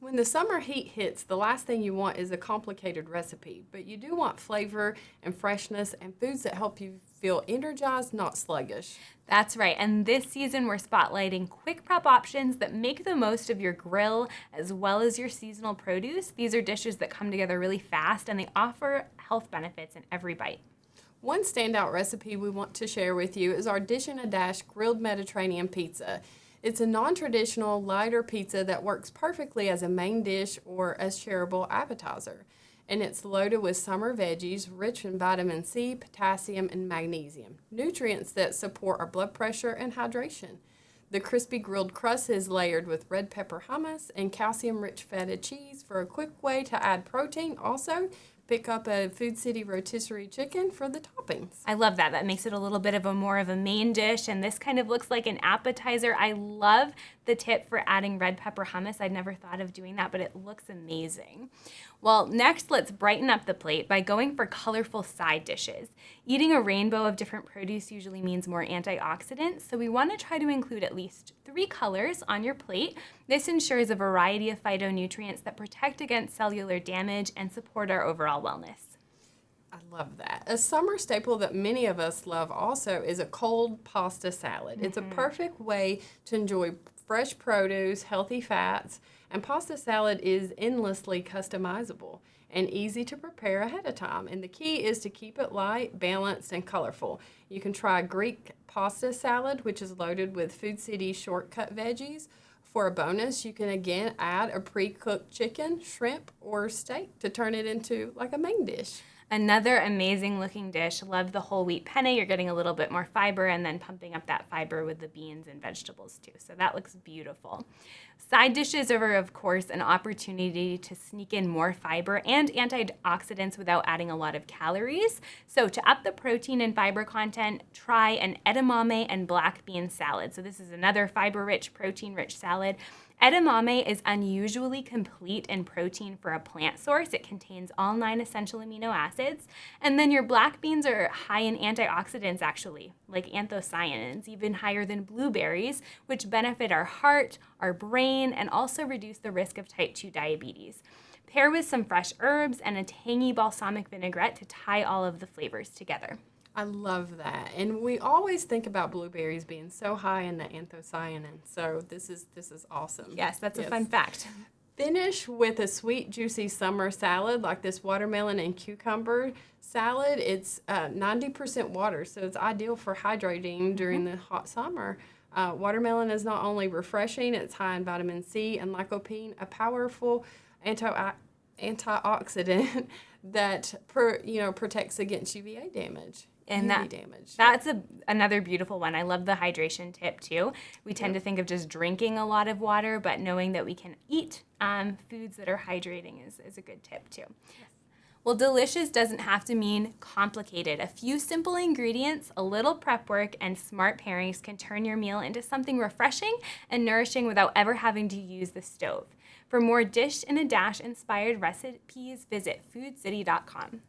When the summer heat hits, the last thing you want is a complicated recipe, but you do want flavor and freshness and foods that help you feel energized, not sluggish. That's right, and this season we're spotlighting quick prep options that make the most of your grill as well as your seasonal produce. These are dishes that come together really fast and they offer health benefits in every bite. One standout recipe we want to share with you is our Dish and a Dash grilled Mediterranean pizza. It's a non-traditional, lighter pizza that works perfectly as a main dish or as shareable appetizer. And it's loaded with summer veggies rich in vitamin C, potassium, and magnesium, nutrients that support our blood pressure and hydration. The crispy grilled crust is layered with red pepper hummus and calcium-rich feta cheese for a quick way to add protein. Also, pick up a Food City rotisserie chicken for the toppings. I love that. That makes it a little bit of a more of a main dish, and this kind of looks like an appetizer. I love the tip for adding red pepper hummus. I'd never thought of doing that, but it looks amazing. Well, next, let's brighten up the plate by going for colorful side dishes. Eating a rainbow of different produce usually means more antioxidants, so we want to try to include at least 3 colors on your plate. This ensures a variety of phytonutrients that protect against cellular damage and support our overall wellness. I love that. A summer staple that many of us love also is a cold pasta salad. It's a perfect way to enjoy fresh produce, healthy fats, and pasta salad is endlessly customizable and easy to prepare ahead of time. And the key is to keep it light, balanced, and colorful. You can try Greek pasta salad, which is loaded with Food City shortcut veggies. For a bonus, you can again add a pre-cooked chicken, shrimp, or steak to turn it into like a main dish. Another amazing looking dish. Love the whole wheat penne. You're getting a little bit more fiber and then pumping up that fiber with the beans and vegetables too. So that looks beautiful. Side dishes are, of course, an opportunity to sneak in more fiber and antioxidants without adding a lot of calories. So to up the protein and fiber content, try an edamame and black bean salad. So this is another fiber-rich, protein-rich salad. Edamame is unusually complete in protein for a plant source. It contains all 9 essential amino acids. And then your black beans are high in antioxidants, actually, like anthocyanins, even higher than blueberries, which benefit our heart, our brain, and also reduce the risk of type 2 diabetes. Pair with some fresh herbs and a tangy balsamic vinaigrette to tie all of the flavors together. I love that. And we always think about blueberries being so high in the anthocyanin. So this is awesome. Yes, that's a fun fact. Finish with a sweet, juicy summer salad like this watermelon and cucumber salad. It's 90% water, so it's ideal for hydrating during the hot summer. Watermelon is not only refreshing, it's high in vitamin C and lycopene, a powerful antioxidant that protects against UVA damage. And that's another beautiful one. I love the hydration tip too. We tend to think of just drinking a lot of water, but knowing that we can eat foods that are hydrating is a good tip too. Yes. Well, delicious doesn't have to mean complicated. A few simple ingredients, a little prep work, and smart pairings can turn your meal into something refreshing and nourishing without ever having to use the stove. For more Dish and a Dash inspired recipes, visit foodcity.com.